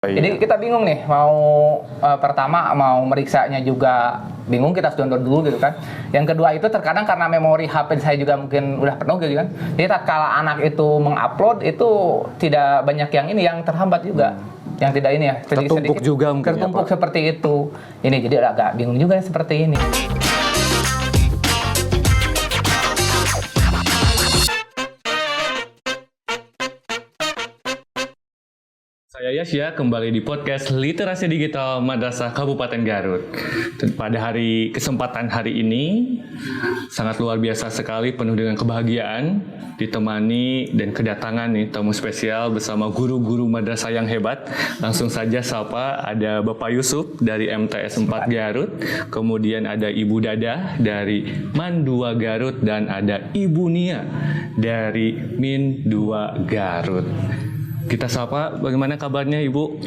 Iya. Jadi kita bingung nih, pertama mau meriksanya juga bingung, kita harus download dulu gitu kan. Yang kedua itu terkadang karena memori HP saya juga mungkin udah penuh gitu kan. Jadi tatkala anak itu mengupload itu tidak banyak yang terhambat juga. Yang tidak ini ya, tertumpuk juga mungkin tertumpuk ya, seperti itu. Ini jadi agak bingung juga seperti ini. Saya Yasya, kembali di podcast Literasi Digital Madrasah Kabupaten Garut. Pada kesempatan hari ini, sangat luar biasa sekali, penuh dengan kebahagiaan, ditemani dan kedatangan nih tamu spesial bersama guru-guru madrasah yang hebat. Langsung saja sapa, ada Bapak Yusuf dari MTS 4 Garut, kemudian ada Ibu Dadah dari MAN 2 Garut, dan ada Ibu Nia dari MIN 2 Garut. Kita sapa, bagaimana kabarnya Ibu?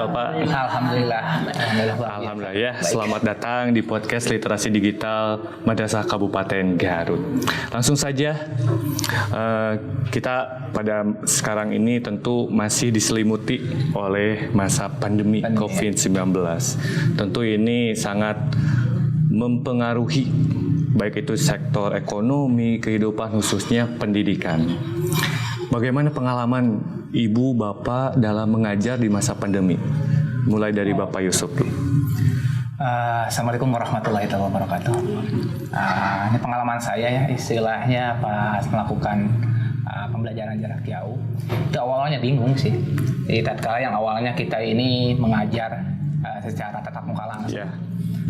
Bapak? Alhamdulillah ya. Selamat datang di podcast Literasi Digital Madrasah Kabupaten Garut. Langsung saja, kita pada sekarang ini tentu masih diselimuti oleh masa pandemi COVID-19. Tentu ini sangat mempengaruhi baik itu sektor ekonomi, kehidupan, khususnya pendidikan. Bagaimana pengalaman Ibu, Bapak dalam mengajar di masa pandemi? Mulai dari Bapak Yusuf dulu. Assalamualaikum warahmatullahi wabarakatuh. Ini pengalaman saya ya, istilahnya pas melakukan pembelajaran jarak jauh. Itu awalnya bingung sih. Jadi tatkala yang awalnya kita ini mengajar secara tatap muka langsung. Yeah.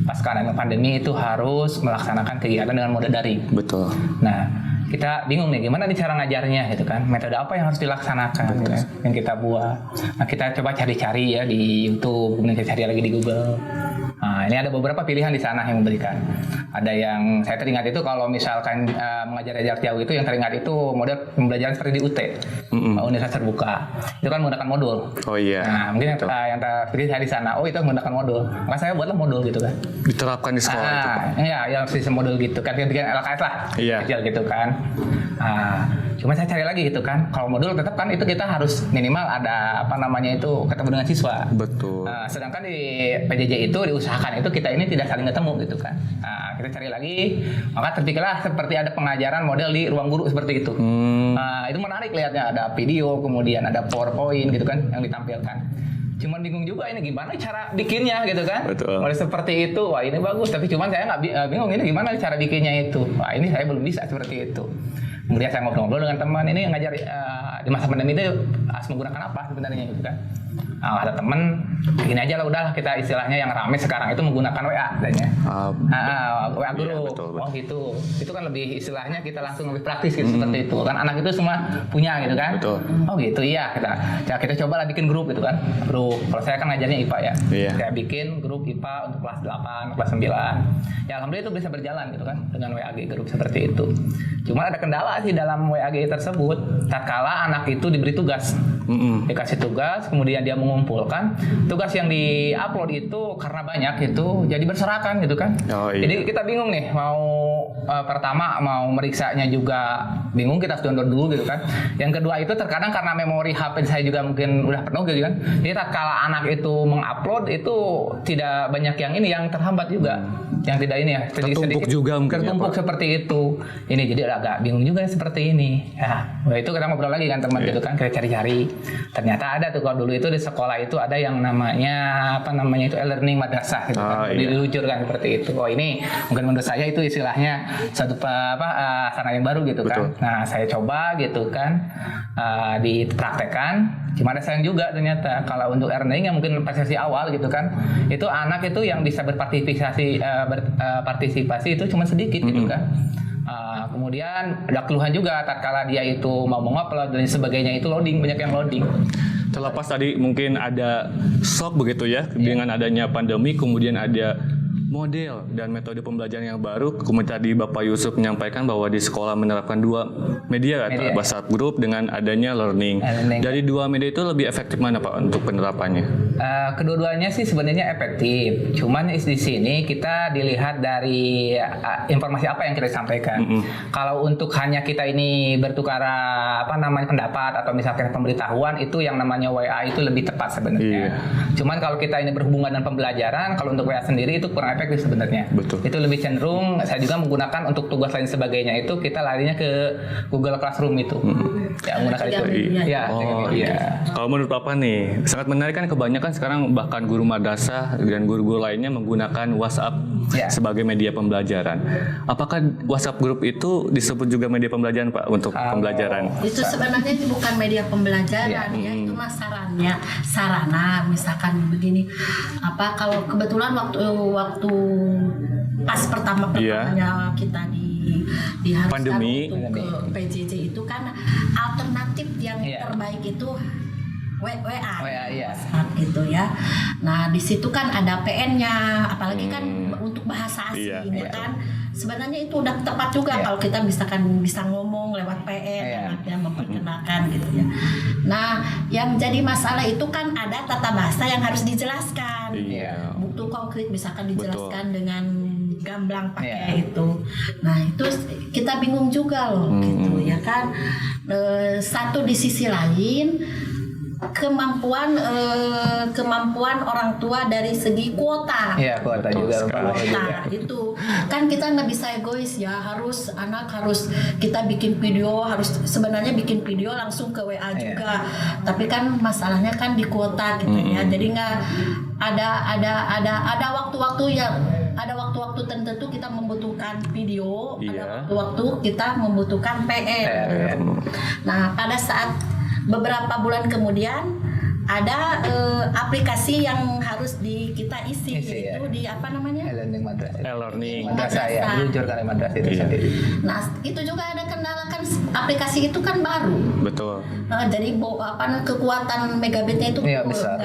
Pas karena pandemi itu harus melaksanakan kegiatan dengan mode daring. Betul. Nah, kita bingung nih gimana nih cara ngajarnya gitu kan, metode apa yang harus dilaksanakan gitu, yang kita buat. Nah, kita coba cari-cari ya di YouTube, kemudian kita cari lagi di Google. Nah, ini ada beberapa pilihan di sana yang memberikan. Ada yang saya teringat itu kalau misalkan mengajar jarak jauh itu yang teringat itu model pembelajaran seperti di UT, Universitas Terbuka. Itu kan menggunakan modul. Oh iya. Nah, mungkin yang saya di sana, itu menggunakan modul. Maka saya buatlah modul gitu kan. Diterapkan di sekolah itu, Pak? Iya, yang sistem modul gitu kan, bikin LKS lah, kecil gitu kan. Cuma saya cari lagi gitu kan. Kalau modul tetap kan itu kita harus minimal ada ketemu dengan siswa. Betul. Sedangkan di PJJ itu diusahakan itu kita ini tidak saling ketemu gitu kan. Kita cari lagi, maka terpikirlah seperti ada pengajaran model di ruang guru seperti itu. Itu menarik lihatnya, ada video, kemudian ada PowerPoint gitu kan yang ditampilkan. Cuman bingung juga ini gimana cara bikinnya gitu kan. Betul. Mulai seperti itu, wah ini bagus, tapi cuman saya nggak bingung ini gimana cara bikinnya itu. Wah ini saya belum bisa seperti itu. Kemudian saya ngobrol-ngobrol dengan teman, ini ngajar di masa pandemi itu harus menggunakan apa sebenarnya gitu kan. Ada teman, gini aja lah udahlah, kita istilahnya yang ramai sekarang itu menggunakan WA katanya. WA guru. Iya, betul. Oh gitu. Itu kan lebih istilahnya kita langsung lebih praktis gitu seperti itu. Kan anak itu semua punya gitu kan. Betul. Oh gitu iya, kita cobalah bikin grup gitu kan. Grup. Kalau saya kan ngajarnya IPA ya. Iya. Saya bikin grup IPA untuk kelas 8, kelas 9. Ya alhamdulillah itu bisa berjalan gitu kan dengan WAG grup seperti itu. Cuma ada kendala sih dalam WAG tersebut. Tatkala anak itu diberi tugas. Dikasih tugas, kemudian dia mengumpulkan tugas yang di-upload itu karena banyak itu jadi berserakan gitu kan. Oh, iya. Jadi kita bingung nih pertama mau meriksanya juga bingung, kita harus download dulu gitu kan. Yang kedua itu terkadang karena memori HP saya juga mungkin udah penuh gitu kan. Jadi tatkala anak itu mengupload itu tidak banyak yang terhambat juga. Yang tidak ini ya, tertumpuk juga mungkin tertumpuk ya, seperti itu. Ini jadi agak bingung juga seperti ini. Ya, itu kita ngobrol lagi kan teman gitu kan, kita cari-cari. Ternyata ada tuh kalau dulu itu di sekolah itu ada yang namanya itu e-learning madrasah gitu kan. Diluncurkan seperti itu. Oh ini mungkin menurut saya itu istilahnya satu sarana yang baru gitu kan. Betul. Nah, saya coba gitu kan dipraktekkan. Cuma ada sayang juga ternyata kalau untuk e-learning yang mungkin sesi awal gitu kan, itu anak itu yang bisa berpartisipasi itu cuma sedikit gitu kan. Kemudian ada keluhan juga tatkala dia itu mau mengupload dan sebagainya itu loading, banyak yang loading. Terlepas tadi mungkin ada shock begitu ya, dengan adanya pandemi, kemudian ada model dan metode pembelajaran yang baru. Kemudian tadi Bapak Yusuf menyampaikan bahwa di sekolah menerapkan dua media, WhatsApp Group dengan adanya learning. Dari dua media itu lebih efektif mana Pak untuk penerapannya? Kedua-duanya sih sebenarnya efektif. Cuman di sini kita dilihat dari informasi apa yang kita sampaikan. Kalau untuk hanya kita ini bertukar pendapat atau misalkan pemberitahuan, itu yang namanya WA itu lebih tepat sebenarnya. Cuman kalau kita ini berhubungan dengan pembelajaran, kalau untuk WA sendiri itu kurang efektif sebenarnya. Betul. Itu lebih cenderung saya juga menggunakan untuk tugas lain sebagainya itu kita larinya ke Google Classroom itu. Ya menggunakan itu. Kalau menurut Bapak nih, sangat menarik kan, kebanyakan sekarang bahkan guru madrasah dan guru-guru lainnya menggunakan WhatsApp sebagai media pembelajaran. Apakah WhatsApp Group itu disebut juga media pembelajaran Pak untuk pembelajaran? Itu sebenarnya bukan media pembelajaran ya, itu mah sarana misalkan begini. Kalau kebetulan waktu pas pertamanya kita diharuskan pandemi untuk ke PJJ itu kan alternatif yang terbaik itu WA WhatsApp gitu ya. Nah di situ kan ada PN-nya, apalagi kan untuk bahasa asing ya kan. Sebenarnya itu udah tepat juga kalau kita bisa ngomong lewat PN yang memperkenalkan gitu ya. Nah yang jadi masalah itu kan ada tata bahasa yang harus dijelaskan. Bukti konkret misalkan dijelaskan dengan gamblang pakai itu. Nah itu kita bingung juga loh gitu ya kan. Satu di sisi lain kemampuan orang tua dari segi kuota. Iya, kuota juga. Itu kan kita nggak bisa egois ya, anak harus kita bikin video, harus sebenarnya bikin video langsung ke WA juga. Tapi kan masalahnya kan di kuota gitu ya. Jadi nggak ada waktu-waktu tertentu kita membutuhkan video, ada waktu-waktu kita membutuhkan PR. Nah, pada saat beberapa bulan kemudian ada aplikasi yang harus kita isi yaitu di apa namanya? E-learning madrasah ya, diluncurkan oleh madrasah itu sendiri. Nah, itu juga ada kendala kan, aplikasi itu kan baru. Betul. Jadi kekuatan megabitnya itu besar.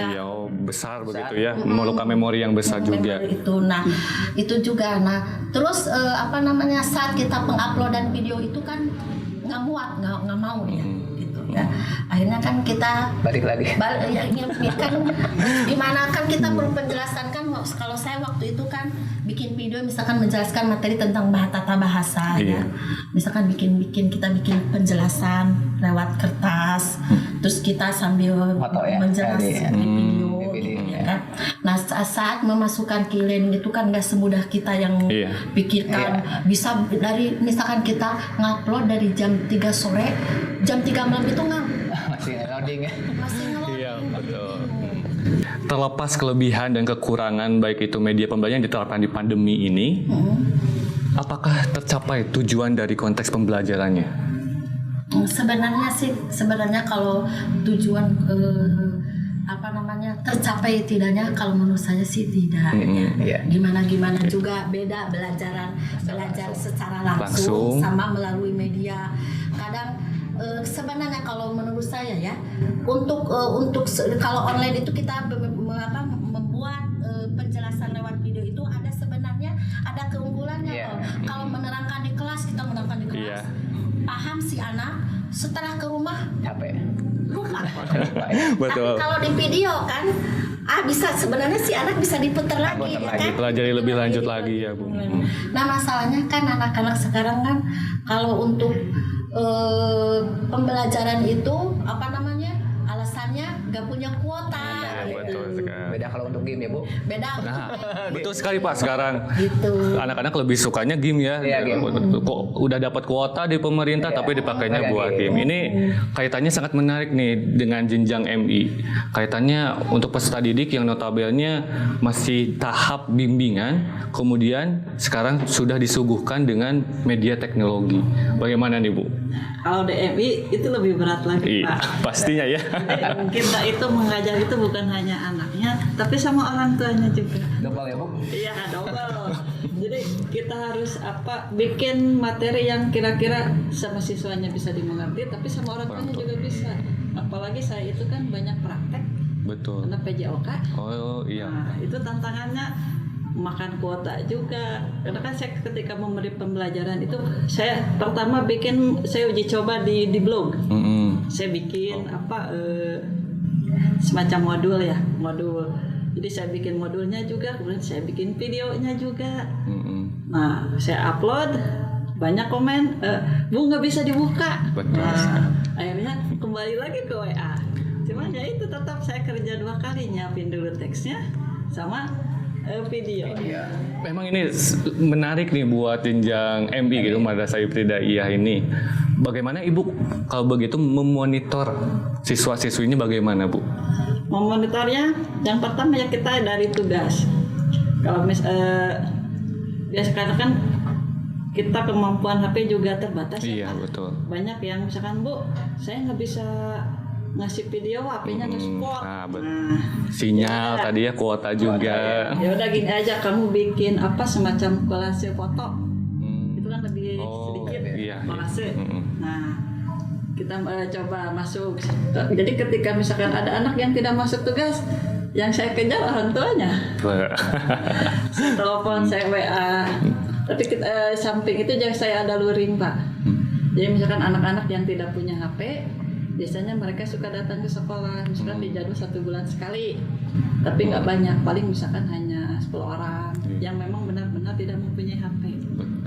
Besar begitu ya, memerlukan memori yang besar juga. Itu. Nah, itu juga. Nah, terus saat kita penguploadan video itu kan nggak muat, nggak mau ya. Ya, akhirnya kan kita balik lagi. Kan dimana kan kita perlu penjelasan kan. Kalau saya waktu itu kan bikin video misalkan menjelaskan materi tentang tata bahasa ya. Misalkan kita bikin penjelasan lewat kertas, terus kita sambil menjelaskan di video ya kan. Nah saat memasukkan keyline itu kan nggak semudah kita yang pikirkan. Bisa dari misalkan kita ngupload dari jam 3 sore, jam 3 malam itu masih loading ya. Iya, betul. Terlepas kelebihan dan kekurangan baik itu media pembelajaran yang diterapkan di pandemi ini, apakah tercapai tujuan dari konteks pembelajarannya? Sebenarnya kalau tujuan tercapai tidaknya, kalau menurut saya sih tidak. Gimana juga beda belajar secara langsung sama melalui media. Kadang sebenarnya kalau menurut saya ya, untuk kalau online itu kita membuat penjelasan lewat video itu ada keunggulannya. Kalau menerangkan di kelas, paham si anak, setelah ke rumah capek, lupa. Betul. Kalau di video kan bisa, sebenarnya si anak bisa diputar lagi ya kan, pelajari lebih lanjut lagi ya Bu. Nah masalahnya kan anak-anak sekarang kan kalau untuk pembelajaran itu alasannya nggak punya kuota. Betul sekali. Beda kalau untuk game ya Bu. Beda. Betul sekali Pak, sekarang gitu. anak-anak lebih sukanya game ya. Game. Kok udah dapat kuota di pemerintah tapi dipakainya buat game. Ini kaitannya sangat menarik nih dengan jenjang MI. Kaitannya untuk peserta didik yang notabene masih tahap bimbingan, kemudian sekarang sudah disuguhkan dengan media teknologi. Bagaimana nih Bu? Kalau DMI itu lebih berat lagi Pak. Pastinya ya. Jadi kita itu mengajar itu bukan hanya anaknya, tapi sama orang tuanya juga. Double ya Bu? Iya, double. Jadi kita harus bikin materi yang kira-kira sama siswanya bisa dimengerti, tapi sama orang tuanya juga bisa. Apalagi saya itu kan banyak praktek. Betul. Karena PJOK. Oh iya. Nah, itu tantangannya makan kuota juga. Karena kan saya ketika memberi pembelajaran itu saya pertama saya uji coba di blog. Saya bikin semacam modul. Jadi saya bikin modulnya juga, kemudian saya bikin videonya juga. Nah, saya upload, banyak komen, Bu nggak bisa dibuka. Nah, akhirnya kembali lagi ke WA. Cuman ya itu tetap saya kerja 2 kali, nyiapin dulu teksnya sama video. Memang ini menarik nih buat jenjang MI gitu, Madrasah Ibtidaiyah ini. Bagaimana Ibu kalau begitu memonitor siswa-siswi ini bagaimana Bu? Memonitornya yang pertama ya kita dari tugas. Kalau biasa kan kita kemampuan HP juga terbatas. Iya, betul. Banyak yang misalkan Bu, saya nggak bisa ngasih video, HP-nya nggak support. Sinyal ya, tadi ya kuota juga. Ya udah gini aja, kamu bikin semacam kolase foto. Itu kan lebih sedikit kolase. Nah, kita coba masuk. Jadi ketika misalkan ada anak yang tidak masuk tugas, yang saya kejar orang tuanya. Saya telepon, saya WA. Tapi samping itu saya ada luring Pak. Jadi misalkan anak-anak yang tidak punya HP, biasanya mereka suka datang ke sekolah, misalkan dijadwal 1 bulan sekali, tapi nggak banyak, paling misalkan hanya 10 orang yang memang benar-benar tidak mempunyai HP.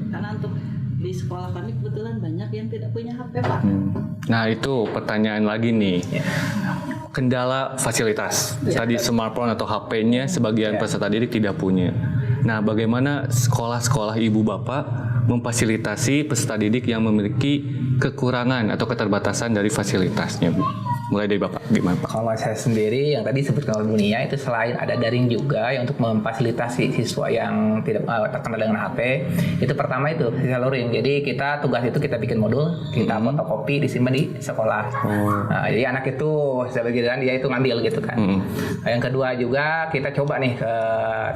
Karena untuk di sekolah kami kebetulan banyak yang tidak punya HP Pak. Nah itu pertanyaan lagi nih, kendala fasilitas. Tadi smartphone atau HP-nya sebagian peserta didik tidak punya. Nah bagaimana sekolah-sekolah ibu bapak memfasilitasi peserta didik yang memiliki kekurangan atau keterbatasan dari fasilitasnya Bu? Mulai dari Bapak, gimana Pak? Kalau saya sendiri yang tadi disebutkan oleh Bu Nia itu selain ada daring juga yang untuk memfasilitasi siswa yang tidak terkena dengan HP, itu pertama itu sisa luring. Jadi kita tugas itu kita bikin modul, kita fotokopi disimpan di sekolah. Nah, jadi anak itu sebagian dia itu ngambil gitu kan. Nah, yang kedua juga kita coba nih ke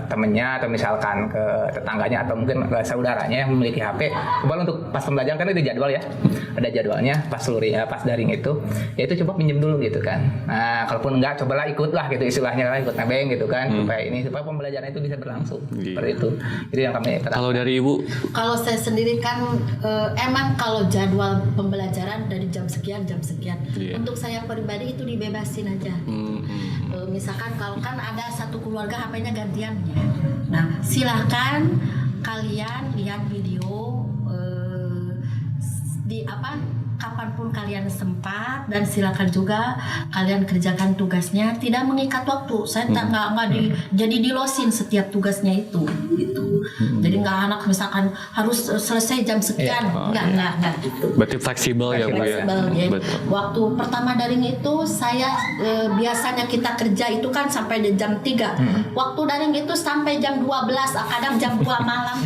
temennya atau misalkan ke tetangganya atau mungkin ke saudaranya yang memiliki HP. Coba untuk pas pembelajaran kan itu jadwal ya, ada jadwalnya pas luring, pas daring itu, ya itu coba pinjam dulu gitu kan. Nah, kalaupun enggak, cobalah ikutlah gitu istilahnya kan, ikut nebeng gitu kan, supaya pembelajaran itu bisa berlangsung. Seperti itu. Itu yang kami terapkan. Kalau dari Ibu? Kalau saya sendiri kan emang kalau jadwal pembelajaran dari jam sekian. Untuk saya pribadi itu dibebasin aja. Misalkan kalau kan ada satu keluarga HP-nya gantian. Nah, silakan kalian lihat video kapanpun kalian sempat, dan silakan juga kalian kerjakan tugasnya, tidak mengikat waktu. Saya nggak jadi dilosin setiap tugasnya itu gitu. Jadi nggak anak misalkan harus selesai jam sekian, nggak gitu. Berarti fleksibel ya Bu ya. Betul. Waktu pertama daring itu saya biasanya kita kerja itu kan sampai jam 3. Waktu daring itu sampai jam 12, kadang jam 2 malam.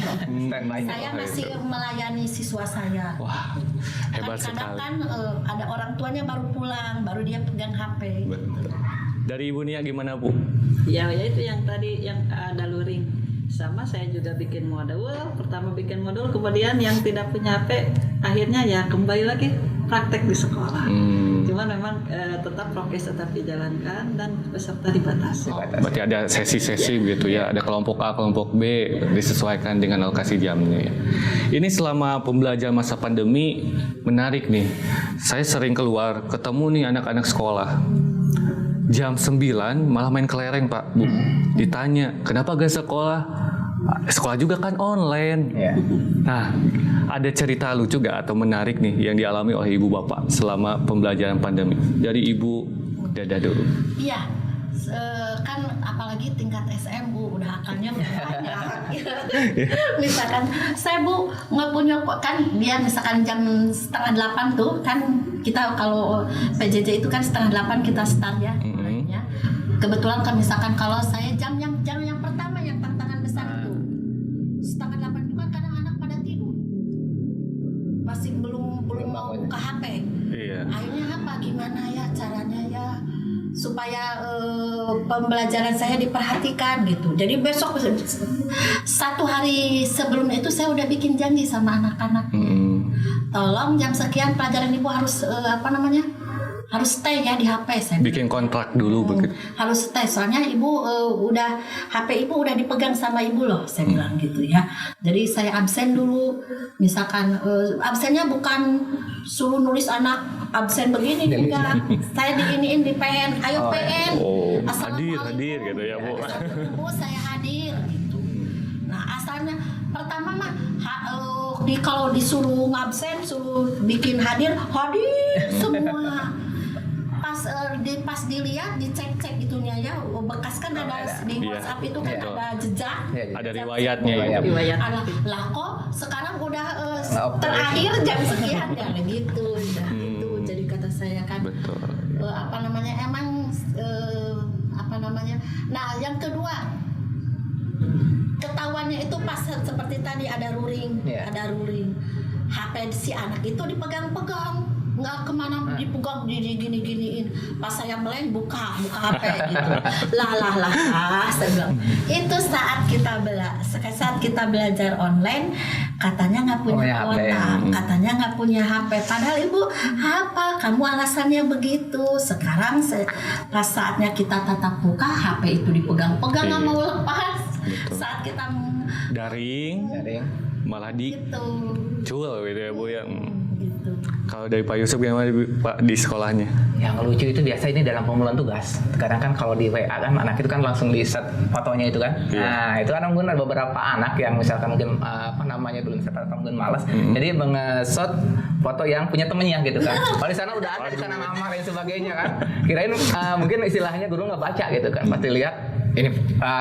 Saya masih melayani siswa saya. Wah, hebat sekali. Kadang ada orang tuanya baru pulang, baru dia pegang HP. Betul. Dari Ibu Nia gimana Bu? Ya itu yang tadi yang ada luring. Sama saya juga bikin modul. Pertama bikin modul, kemudian yang tidak punya HP akhirnya ya kembali lagi praktek di sekolah. Cuman memang tetap prokes tetap dijalankan dan peserta dibatasi. Berarti ada sesi-sesi begitu ya. Ada kelompok A, kelompok B disesuaikan dengan alokasi jamnya ya. Ini selama pembelajaran masa pandemi menarik nih. Saya sering keluar ketemu nih anak-anak sekolah. Jam 9 malah main kelereng Pak, Bu. Ditanya, kenapa gak sekolah? Sekolah juga kan online. Nah, ada cerita lucu gak atau menarik nih yang dialami oleh ibu bapak selama pembelajaran pandemi? Dari Ibu Dada dulu. Iya, kan apalagi tingkat SMU udah akalnya banyak. Misalkan saya Bu nggak punya kan dia misalkan jam 7:30 tuh kan kita kalau PJJ itu kan 7:30 kita start ya. Kebetulan kan misalkan kalau saya jam yang pertama yang tantangan besar itu 7:30 itu kan kadang anak pada tidur masih belum mau buka HP. Akhirnya gimana ya caranya ya supaya pembelajaran saya diperhatikan gitu. Jadi besok 1 hari sebelum itu saya udah bikin janji sama anak-anak. Tolong jam sekian pelajaran Ibu harus harus stay ya di HP saya. Bikin kontrak dulu begitu. Harus stay soalnya ibu udah HP ibu udah dipegang sama ibu loh, saya bilang gitu ya. Jadi saya absen dulu, misalkan absennya bukan suruh nulis anak absen begini enggak. Saya diiniin di PN, ayo PN. Hadir gitu ya Bu. Bu saya hadir gitu. Nah asalnya pertama mah kalau disuruh ngabsen, suruh bikin hadir semua. Pas dilihat, dicek itunya ya, bekas kan ada di WhatsApp itu kan ada jejak, ada riwayatnya ya. Lah kok sekarang udah terakhir jam sekian ya gitu, gitu. Jadi kata saya kan, Nah yang kedua ketahuannya itu pas seperti tadi ada ruring, HP si anak itu dipegang-pegang. Nggak kemana dipegang gini-giniin. Pas saya meleng buka HP gitu. Saya bilang itu saat kita belajar online katanya nggak punya kuota, katanya nggak punya HP. Padahal ibu apa? Kamu alasannya begitu. Sekarang pas saatnya kita tatap muka HP itu dipegang-pegang nggak mau lepas. Saat kita daring malah dicuel gitu ya Bu ya. Gitu. Kalau dari Pak Yusuf gimana Pak di sekolahnya? Yang lucu itu biasa ini dalam pengumpulan tugas. Kadang kan kalau di WA kan anak itu kan langsung di set fotonya itu kan. Nah itu kan mungkin ada beberapa anak yang misalkan mungkin belum set atau mungkin malas. Jadi mengesot foto yang punya temennya gitu kan. Kalau di sana udah ada di sana nama dan sebagainya kan. Kirain mungkin istilahnya guru nggak baca gitu kan. Pasti lihat ini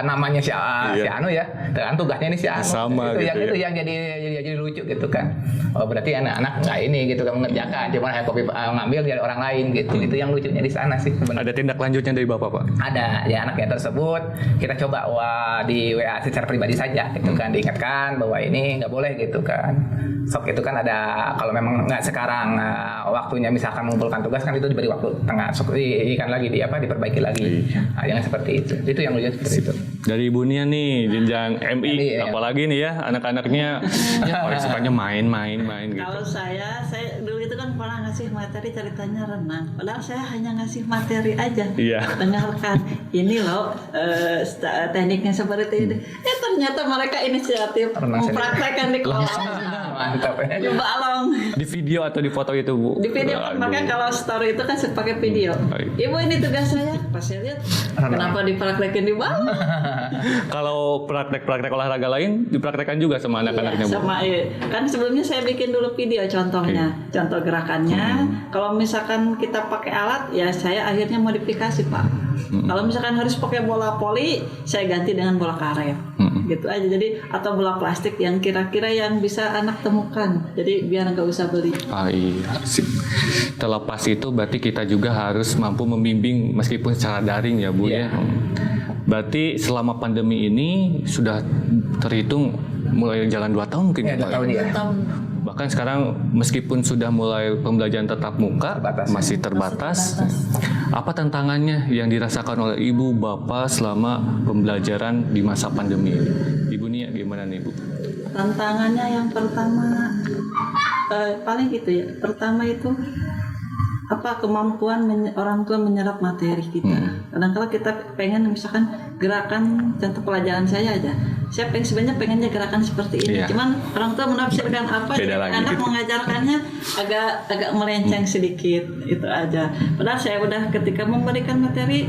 namanya si Anu ya, dan tugasnya ini si Anu. Sama itu gitu yang jadi lucu gitu kan. Oh berarti anak-anak nggak ini gitu kan mengerjakan, cuma copy ngambil dari orang lain gitu. Itu yang lucunya di sana sih. Sebenarnya. Ada tindak lanjutnya dari Bapak Pak? Ada, ya anaknya tersebut kita coba di WA secara pribadi saja gitu kan, diingatkan bahwa ini nggak boleh gitu kan. Sok itu kan ada kalau memang nggak sekarang waktunya misalkan mengumpulkan tugas kan itu diberi waktu tengah, sok ikan lagi diperbaiki lagi. Nah, yang seperti itu. Itu yang lucu seperti itu. Dari Ibu Nia nih jenjang MI, apalagi nih ya anak-anaknya sukanya main gitu. Kalau saya dulu itu kan pernah ngasih materi ceritanya renang. Padahal saya hanya ngasih materi aja. Dengarkan ini loh tekniknya seperti ini. Ternyata mereka inisiatif mempraktekkan di kolam. Mantap ya. Coba along. Di video atau di foto itu Bu? Di video kan makanya kalau story itu kan pakai video. Ibu ini tugas saya. Pas saya lihat kenapa dipraktekin di bawah. Kalau praktek olahraga lain dipraktekkan juga sama anak-anaknya Bu? Sama kan sebelumnya saya bikin dulu video contohnya, contoh gerakannya. Kalau misalkan kita pakai alat, ya saya akhirnya modifikasi Pak. Kalau misalkan harus pakai bola poli, saya ganti dengan bola karet. Gitu aja. Jadi atau bola plastik yang kira-kira yang bisa anak temukan. Jadi biar nggak usah beli. Iya. Terlepas itu berarti kita juga harus mampu membimbing meskipun secara daring ya Bu ya. Berarti selama pandemi ini sudah terhitung mulai jalan 2 tahun mungkin ya, 2 tahun ya. Bahkan sekarang meskipun sudah mulai pembelajaran tatap muka masih terbatas. Apa tantangannya yang dirasakan oleh Ibu Bapak selama pembelajaran di masa pandemi ini? Ibu Nia gimana nih Bu? Tantangannya yang pertama paling gitu ya. Pertama itu kemampuan orang tua menyerap materi kita. Kadang-kadang kita pengen misalkan gerakan contoh pelajaran saya aja. Saya sebenarnya pengennya gerakan seperti ini. Cuman orang tua menafsirkan apa, jadi anak gitu. Mengajarkannya agak melenceng sedikit, itu aja. Padahal saya udah ketika memberikan materi,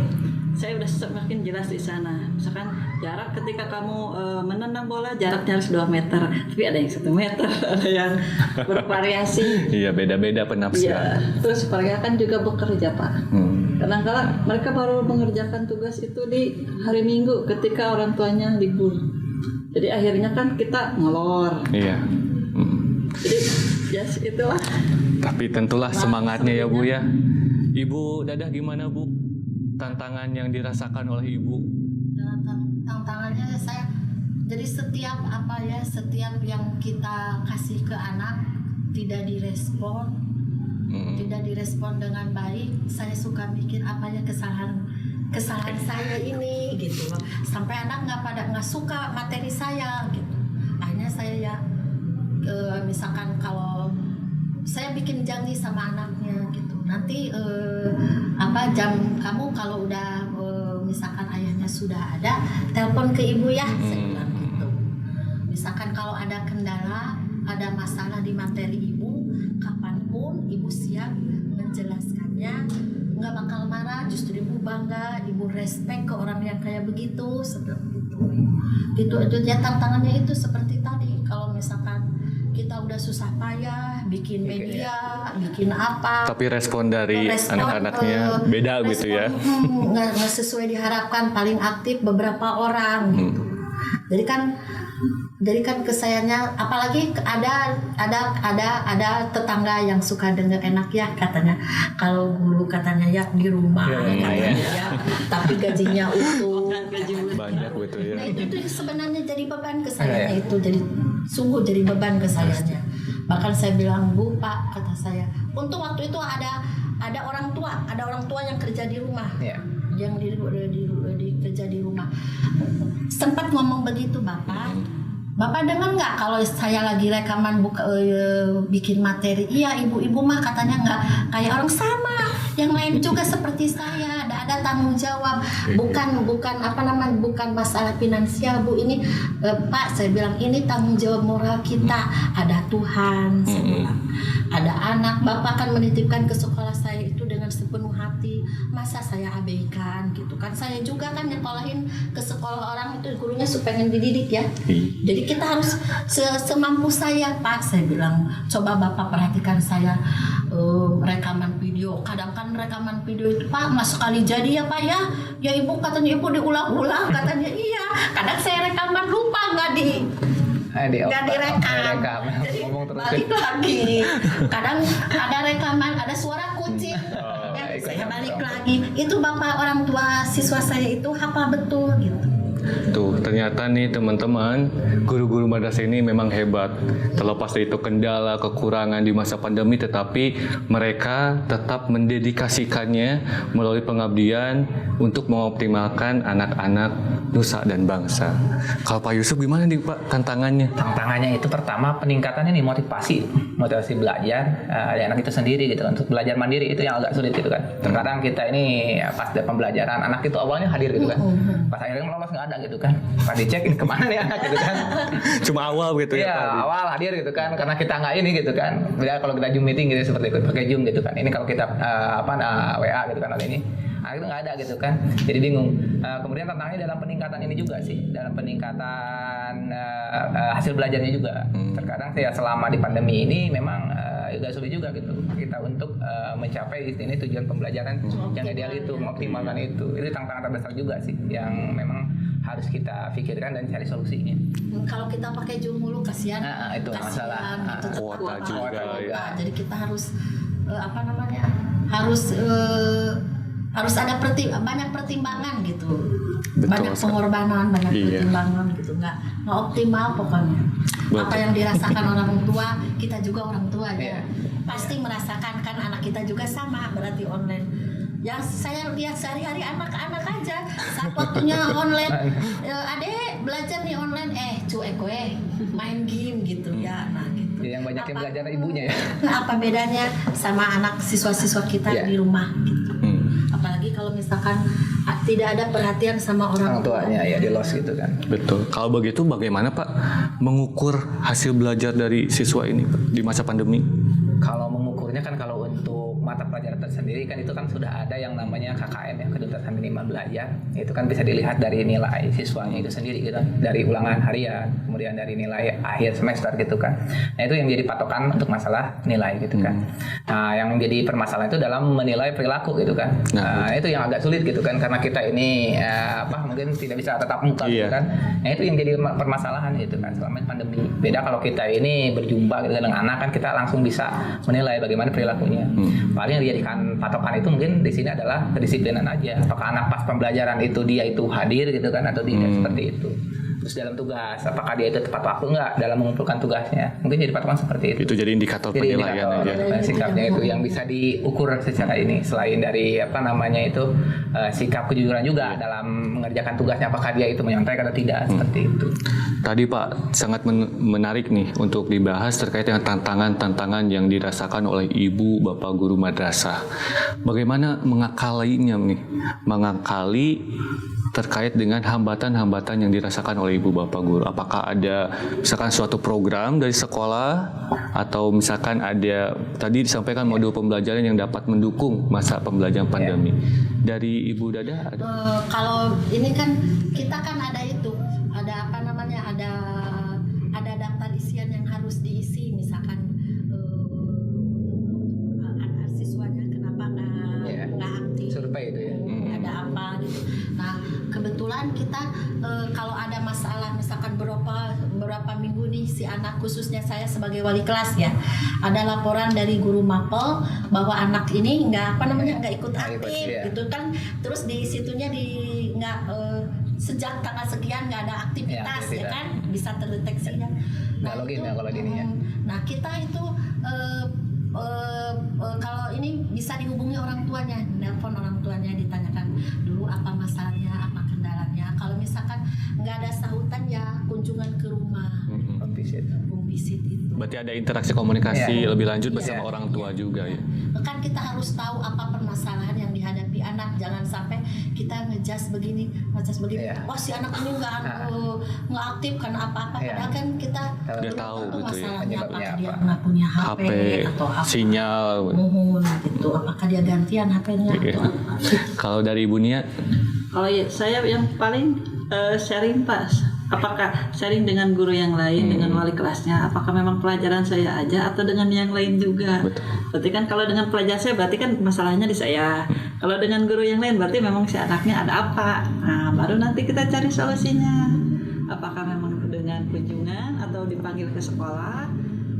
saya udah semakin jelas di sana. Misalkan jarak ketika kamu menendang bola jaraknya harus 2 meter, tapi ada yang 1 meter, ada yang bervariasi. Iya, beda-beda penafsiran. Iya. Terus mereka kan juga bekerja Pak. Kadang-kadang mereka baru mengerjakan tugas itu di hari Minggu ketika orang tuanya libur. Jadi akhirnya kan kita ngelor. Iya. Jadi itulah. Tapi tentulah semangatnya ya Bu ya. Ibu Dadah gimana Bu? Tantangan yang dirasakan oleh Ibu? Tantangannya saya jadi setiap yang kita kasih ke anak tidak direspon dengan baik, saya suka mikir apa ya kesalahan saya ini gitu loh, sampai anak nggak suka materi saya gitu. Akhirnya saya misalkan kalau saya bikin janji sama anaknya gitu, nanti jam kamu kalau udah misalkan ayahnya sudah ada, telepon ke ibu ya, saya bilang gitu. Misalkan kalau ada kendala, ada masalah di materi ibu, kapanpun ibu siap menjelaskannya, nggak bakal marah, justru ibu bangga, ibu respect ke orang yang kayak begitu, seperti itu. Itu ya tantangannya itu seperti tadi, kalau misalkan kita udah susah payah bikin media, bikin apa, tapi respon dari anak-anaknya beda gitu ya. Nggak sesuai diharapkan, paling aktif beberapa orang gitu. Jadi kan kesayannya, apalagi ada tetangga yang suka dengar enak ya katanya, kalau guru katanya ya di rumah ya, tapi gajinya utuh, banyak gitu ya. Nah itu sebenarnya jadi beban ke sayanya, itu jadi sungguh jadi beban ke sayanya. Bahkan saya bilang, Bu, Pak, kata saya, untung waktu itu ada orang tua yang kerja di rumah, yang kerja di rumah, sempat ngomong begitu, Bapak dengar nggak kalau saya lagi rekaman bikin materi? Iya, ibu mah katanya nggak kayak orang, sama yang lain juga seperti saya, ada tanggung jawab, bukan masalah finansial, Bu, ini Pak, saya bilang ini tanggung jawab moral kita, ada Tuhan, saya bilang, ada anak, Bapak kan menitipkan ke sekolah saya itu dengan sepenuh hati, masa saya abaikan gitu kan? Saya juga kan nyekolahin ke sekolah orang itu, gurunya pengen dididik ya, jadi kita harus semampu saya, Pak, saya bilang, coba Bapak perhatikan saya rekaman video, kadang kan rekaman video itu, Pak, mas sekali jadi ya Pak ya Ibu, katanya Ibu diulang-ulang, katanya iya, kadang saya rekaman lupa nggak direkam, jadi balik lagi, kadang ada rekaman, ada suara kucing, saya balik lagi, itu Bapak orang tua siswa saya itu hafal betul gitu. Tuh, ternyata nih teman-teman, guru-guru madrasah ini memang hebat. Terlepas dari itu kendala, kekurangan di masa pandemi, tetapi mereka tetap mendedikasikannya melalui pengabdian untuk mengoptimalkan anak-anak nusa dan bangsa. Kalau Pak Yusuf gimana nih Pak tantangannya? Tantangannya itu pertama peningkatannya nih motivasi belajar dari anak itu sendiri gitu kan. Untuk belajar mandiri itu yang agak sulit gitu kan. Terkadang kita ini pas dari pembelajaran, anak itu awalnya hadir gitu kan. Pas akhirnya lolos nggak ada gitu kan. Pas dicek ini kemana nih anak gitu kan. Cuma awal gitu ya. Iya, awal hadir gitu kan, karena kita nggak ini gitu kan. Beda kalau kita Zoom meeting gitu seperti itu pakai Zoom gitu kan. Ini kalau kita WA gitu kan, ini itu nggak ada gitu kan, jadi bingung. Kemudian tantangannya dalam peningkatan ini juga sih, dalam peningkatan hasil belajarnya juga. Terkadang saya selama di pandemi ini memang agak sulit juga gitu kita untuk mencapai ini tujuan pembelajaran yang ideal itu, mengoptimalkan itu tantangan terbesar juga sih, yang memang harus kita pikirkan dan cari solusinya. Kalau kita pakai Zoom mulu kasihan, itu masalah kuota juga ya. Jadi kita harus harus ada banyak pertimbangan gitu. Betul, banyak pengorbanan, banyak pertimbangan gitu, nggak optimal pokoknya. Betul. Apa yang dirasakan orang tua, kita juga orang tua ya. Pasti merasakan kan, anak kita juga sama, berarti online. Ya saya lihat sehari-hari anak-anak aja, saat waktunya online, adek belajar nih online, cuek main game gitu ya, nah gitu. Yang banyak yang belajar ibunya ya. Apa bedanya sama anak siswa-siswa kita di rumah gitu. Apalagi kalau misalkan tidak ada perhatian sama orang tuanya ya, di loss gitu kan. Betul. Kalau begitu bagaimana Pak mengukur hasil belajar dari siswa ini Pak, di masa pandemi? Kalau mengukurnya kan, kalau untuk mata pelajaran tersendiri kan itu kan sudah ada yang namanya KKM ya, kedutasan minimal belajar. Itu kan bisa dilihat dari nilai siswanya itu sendiri gitu, dari ulangan harian, kemudian dari nilai akhir semester gitu kan. Nah itu yang jadi patokan untuk masalah nilai gitu kan. Nah yang jadi permasalahan itu dalam menilai perilaku gitu kan. Nah itu yang agak sulit gitu kan, karena kita ini mungkin tidak bisa tatap muka gitu kan. Nah itu yang jadi permasalahan gitu kan selama pandemi. Beda kalau kita ini berjumpa gitu dengan anak kan, kita langsung bisa menilai bagaimana perilakunya. Paling yang dijadikan patokan itu mungkin di sini adalah kedisiplinan aja. Apakah anak pas pembelajaran itu dia itu hadir gitu kan, atau tidak, seperti itu. terus dalam tugas apakah dia itu tepat waktu enggak dalam mengumpulkan tugasnya, mungkin jadi patokan seperti itu. Itu jadi indikator Jadi penilaian aja. sikapnya itu yang bisa diukur secara ini, selain dari sikap kejujuran juga dalam mengerjakan tugasnya, apakah dia itu menyampaikan atau tidak, seperti itu. Tadi Pak sangat menarik nih untuk dibahas terkait dengan tantangan-tantangan yang dirasakan oleh ibu bapak guru madrasah. Bagaimana mengakalinya nih? Mengakali terkait dengan hambatan-hambatan yang dirasakan oleh ibu bapak guru. Apakah ada misalkan suatu program dari sekolah atau misalkan ada tadi disampaikan modul pembelajaran yang dapat mendukung masa pembelajaran pandemi. Dari Ibu Dada ada? Kalau ini kan kita kan ada daftar isian yang harus diisi, misalkan anak siswanya kenapa nggak aktif, Survei itu ya. ada apa gitu. Nah kebetulan kita kalau ada masalah misalkan berapa minggu nih si anak, khususnya saya sebagai wali kelas ya, ada laporan dari guru mapel bahwa anak ini nggak ikut aktif gitu kan, terus di situnya sejak tanggal sekian nggak ada aktivitas ya kan, bisa terdeteksi ya. Nggak login ya kalau di ini ya. Nah kita itu kalau ini bisa dihubungi orang tuanya, nelpon orang tuanya, ditanyakan dulu apa masalahnya, apa kendalanya. Kalau misalkan nggak ada sahutan ya kunjungan ke rumah, home visit itu. Berarti ada interaksi komunikasi lebih lanjut bersama orang tua juga ya. Kan kita harus tahu apa permasalahan yang dihadapi anak, jangan sampai kita ngejudge begini. Wah si anak ini nggak aktif karena apa-apa, padahal kan kita Udah tahu gitu ya. masalahnya, apakah dia nggak punya HP atau apa, sinyal gitu, apakah dia gantian HP-nya atau apa. Kalau dari Ibu Nia? Kalau saya yang paling sharing Pak, apakah sharing dengan guru yang lain, dengan wali kelasnya, apakah memang pelajaran saya aja atau dengan yang lain juga. Betul. Berarti kan kalau dengan pelajaran saya berarti kan masalahnya di saya, kalau dengan guru yang lain berarti memang si anaknya ada apa. Nah baru nanti kita cari solusinya, apakah memang dengan kunjungan atau dipanggil ke sekolah.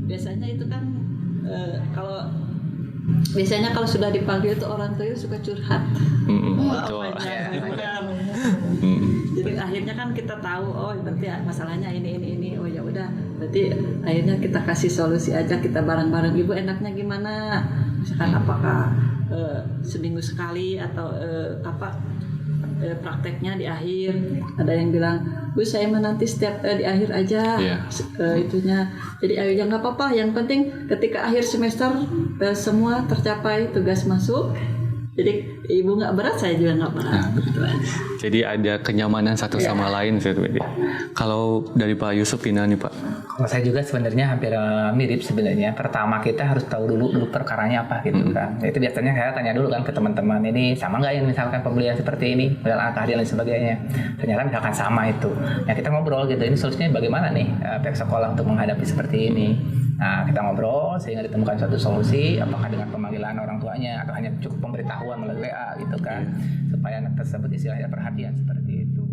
Biasanya itu kan biasanya kalau sudah dipanggil itu orang tua suka curhat. Betul. Jadi akhirnya kan kita tahu, oh berarti masalahnya ini. Oh ya udah, berarti akhirnya kita kasih solusi aja, kita bareng-bareng. Ibu enaknya gimana? Misalkan apakah seminggu sekali atau prakteknya di akhir. Ada yang bilang, Bu saya nanti setiap di akhir aja itunya. Jadi akhirnya nggak apa-apa. Yang penting ketika akhir semester semua tercapai, tugas masuk. Jadi ibu nggak berat, saya juga nggak berat. Jadi ada kenyamanan satu sama lain. Kalau dari Pak Yusuf gimana nih Pak? Kalau saya juga sebenarnya hampir mirip sebenarnya. Pertama kita harus tahu dulu perkaranya apa gitu kan. Itu biasanya saya tanya dulu kan ke teman-teman, ini sama nggak ya misalkan pembelian seperti ini, modal keahlian dan sebagainya. Ternyata misalkan sama itu. Ya kita ngobrol gitu, ini solusinya bagaimana nih pihak sekolah untuk menghadapi seperti ini. Nah kita ngobrol sehingga ditemukan suatu solusi, apakah dengan pemanggilan orang tuanya atau hanya cukup pemberitahuan melalui WA gitu kan, supaya anak tersebut istilahnya perhatian seperti itu.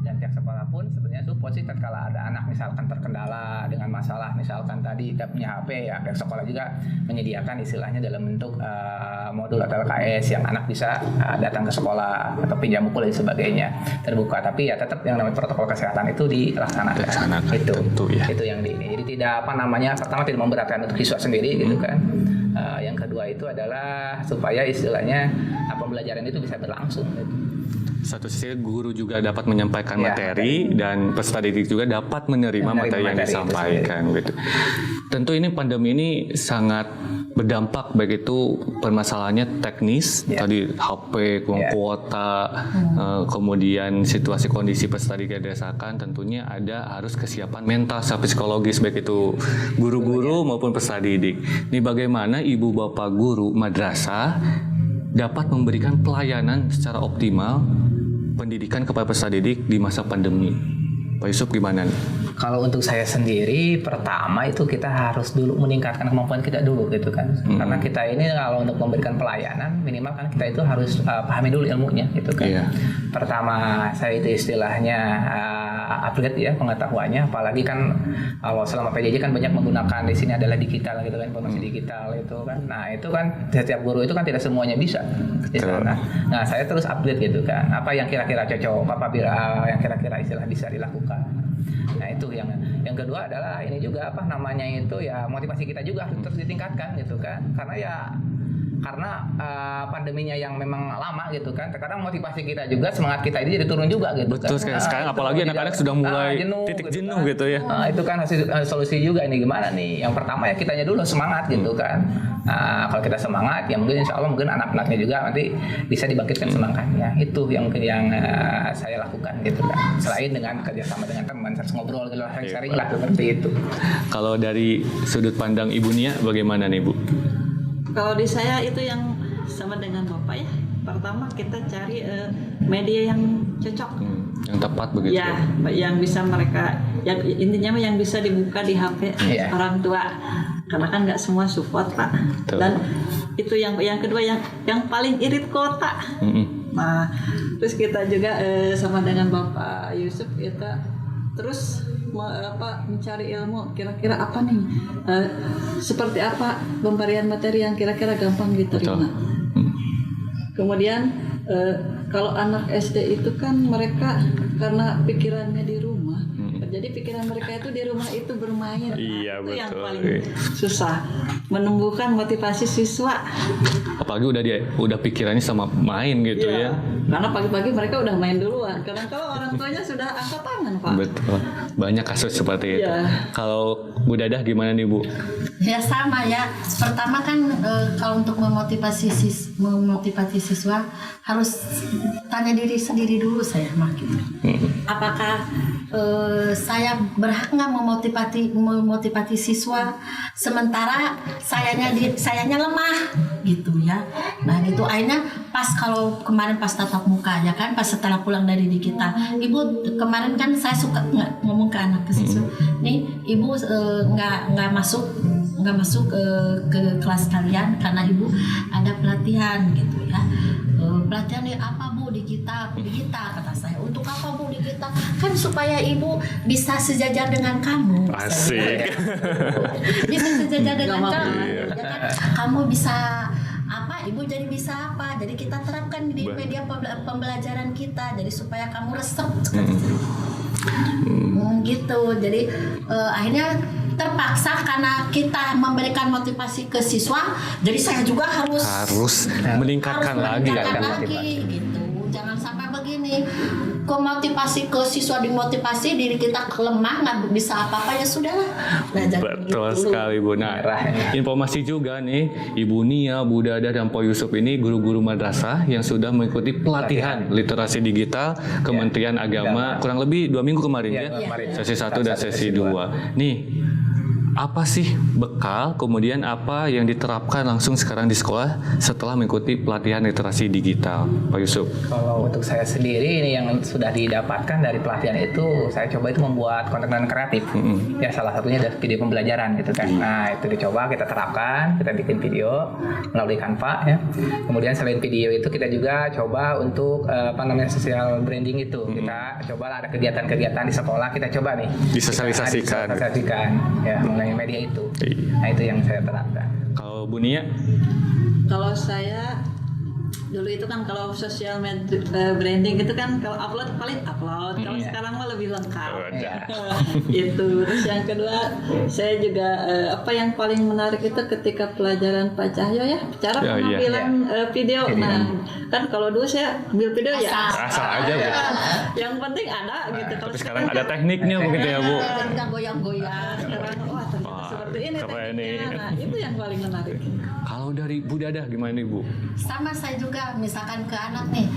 Dan pihak sekolah pun sebenarnya support sih tatkala ada anak misalkan terkendala dengan masalah misalkan tadi tidak punya HP, ya pihak sekolah juga menyediakan istilahnya dalam bentuk modul atau LKS yang anak bisa datang ke sekolah atau pinjam buku dan sebagainya terbuka, tapi ya tetap yang namanya protokol kesehatan itu dilaksanakan. Itu tentu, ya. Itu yang ini. Jadi tidak pertama tidak memberatkan untuk siswa sendiri gitu kan. Yang kedua itu adalah supaya istilahnya pembelajaran itu bisa berlangsung gitu. Satu sisi guru juga dapat menyampaikan materi dan peserta didik juga dapat menerima materi yang disampaikan gitu. Tentu ini pandemi ini sangat berdampak baik itu permasalahannya teknis tadi HP, kuota, kemudian situasi kondisi peserta didik yang dirasakan, tentunya ada harus kesiapan mental sampai psikologis baik itu guru-guru maupun peserta didik. Ini bagaimana ibu bapak guru madrasah dapat memberikan pelayanan secara optimal pendidikan kepada peserta didik di masa pandemi. Pak Yusuf gimana nih? Kalau untuk saya sendiri, pertama itu kita harus dulu meningkatkan kemampuan kita dulu gitu kan. Karena kita ini kalau untuk memberikan pelayanan, minimal kan kita itu harus pahami dulu ilmunya gitu kan. Iya. Pertama, saya itu istilahnya upgrade ya pengetahuannya. Apalagi kan kalau selama PJJ kan banyak menggunakan di sini adalah digital gitu kan, informasi digital itu kan. Nah itu kan setiap guru itu kan tidak semuanya bisa. Gitu. Nah saya terus update gitu kan. Apa yang kira-kira cocok, apabila yang kira-kira istilah bisa dilakukan. Nah itu yang kedua adalah ini juga apa namanya itu ya motivasi kita juga harus terus ditingkatkan gitu kan. Karena pandeminya yang memang lama gitu kan, terkadang motivasi kita juga, semangat kita ini jadi turun juga gitu. Betul kan. Sekarang apalagi anak-anak sudah mulai titik jenuh gitu ya. Itu kan solusi juga ini gimana nih? Yang pertama ya kitanya dulu semangat gitu kan. Kalau kita semangat ya mungkin insya Allah mungkin anak-anaknya juga nanti bisa dibangkitkan semangatnya. Itu yang saya lakukan gitu kan. Selain dengan kerjasama dengan teman, ngobrol gitu, sharing lah seperti itu. Kalau dari sudut pandang Ibu Nia bagaimana nih Bu? Kalau di saya itu yang sama dengan Bapak ya. Pertama kita cari media yang cocok. Yang tepat begitu. Ya, yang bisa mereka, yang intinya yang bisa dibuka di HP orang tua. Karena kan nggak semua support Pak. Betul. Dan itu yang kedua yang paling irit kota. Nah, terus kita juga sama dengan Bapak Yusuf kita terus mencari ilmu kira-kira apa nih seperti apa pemberian materi yang kira-kira gampang diterima. Kemudian kalau anak SD itu kan mereka karena pikirannya di rumah, jadi pikiran mereka itu di rumah itu bermain. Iya, itu betul. yang paling susah menumbuhkan motivasi siswa. Apalagi udah pikirannya sama main gitu ya. Karena pagi-pagi mereka udah main duluan. Kadang kalau orang tuanya sudah angkat tangan Pak. Betul. Banyak kasus seperti itu. Kalau Bu Dadah gimana nih Bu? Ya sama ya. Pertama kan kalau untuk memotivasi siswa harus tanya diri sendiri dulu saya mah gitu. Apakah saya berhak nggak memotivasi siswa sementara sayanya lemah gitu ya. Nah gitu akhirnya pas kalau kemarin pas tatap muka ya kan pas setelah pulang dari kita, Ibu kemarin kan saya suka ngomong ke anak ke siswa, nih Ibu nggak masuk ke kelas kalian karena Ibu ada pelatihan gitu ya. Pelatihan apa Bu di kita kata saya. Untuk apa Bu di kita? Kan supaya Ibu bisa sejajar dengan kamu. Asik. Bisa sejajar dengan kamu. Ya kan? Kamu bisa apa? Ibu jadi bisa apa? Jadi kita terapkan di media pembelajaran kita. Jadi supaya kamu resep. Gitu. Jadi akhirnya terpaksa karena kita memberikan motivasi ke siswa, jadi saya juga harus meningkatkan lagi gitu. Jangan sampai begini, motivasi ke siswa dimotivasi, diri kita lemah nggak bisa apa-apa ya sudahlah. Betul sekali Bu. Nah, informasi juga nih Ibu Nia, Bu Dadah dan Pak Yusuf ini guru-guru madrasah yang sudah mengikuti pelatihan literasi digital Kementerian Agama kurang lebih 2 minggu kemarin ya. Sesi 1 dan sesi 2. Nih, apa sih bekal kemudian apa yang diterapkan langsung sekarang di sekolah setelah mengikuti pelatihan literasi digital Pak Yusuf? Kalau untuk saya sendiri ini yang sudah didapatkan dari pelatihan itu saya coba itu membuat konten kreatif. Ya salah satunya dari video pembelajaran gitu kan. Nah itu dicoba kita terapkan, kita bikin video melalui Canva ya. Kemudian selain video itu kita juga coba untuk social branding itu. Kita coba ada kegiatan-kegiatan di sekolah kita coba nih disosialisasikan ya mengenai media itu. Nah itu yang saya terapkan. Kalau Bu Nia? Kalau saya dulu itu kan kalau social branding itu kan kalau upload paling upload. Kalau sekarang mah lebih lengkap. Itu. Terus yang kedua saya juga apa yang paling menarik itu ketika pelajaran Pak Cahyo ya cara pengambilan video. Nah kan kalau dulu saya ambil video asal aja Bu. Yang penting ada gitu. Kalau sekarang ada tekniknya begitu ya Bu. Kita goyang-goyang. Sekarang seperti ini tekniknya. Nah itu yang paling menarik. Kalau dari Bu Dadah gimana nih Bu? Sama saya juga misalkan ke anak nih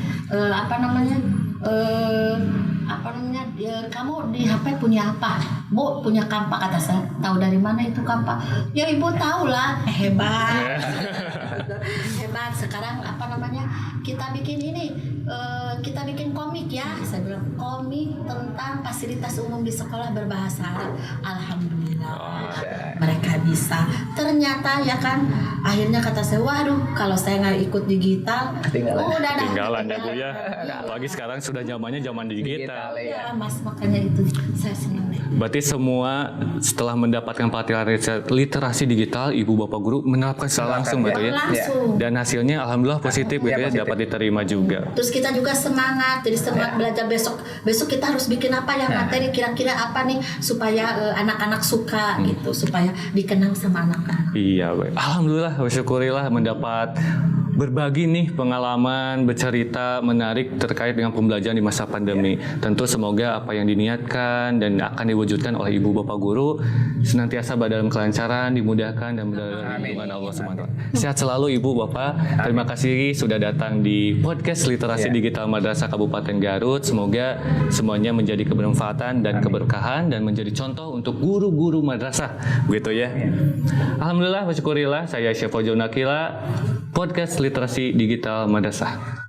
kamu di HP punya apa? Bu punya Canva kata saya. Tahu dari mana itu Canva? Ya Ibu tahu lah. Hebat. Hebat. Sekarang kita bikin ini kita bikin komik ya. Saya bilang komik tentang fasilitas umum di sekolah berbahasa Arab. Alhamdulillah mereka bisa. Ternyata ya kan, akhirnya kata saya, waduh kalau saya nggak ikut digital, udah dah. Tinggalan ya Bu ya. Apalagi sekarang sudah zamannya zaman digital. Ya Mas, makanya itu saya senang deh. Berarti semua setelah mendapatkan pelatihan literasi digital, Ibu Bapak Guru menerapkan secara langsung gitu ya. Langsung. Dan hasilnya alhamdulillah positif gitu ya, dapat diterima juga. Terus kita juga semangat, jadi semangat belajar besok kita harus bikin apa ya materi, kira-kira apa nih supaya anak-anak suka gitu, supaya dikenang sama anak-anak. Iya, baik. Alhamdulillah, bersyukurillah mendapat berbagi nih pengalaman, bercerita menarik terkait dengan pembelajaran di masa pandemi. Tentu semoga apa yang diniatkan dan akan diwujudkan oleh Ibu Bapak Guru senantiasa dalam kelancaran, dimudahkan dan dalam lindungan Allah SWT. Sehat selalu Ibu Bapak. Terima kasih sudah datang di podcast Literasi Digital Madrasah Kabupaten Garut. Semoga semuanya menjadi kebermanfaatan dan keberkahan dan menjadi contoh untuk guru-guru madrasah, begitu ya. Alhamdulillah, bersyukurillah. Saya Syafo Jonakila, podcast Literasi Digital Madrasah.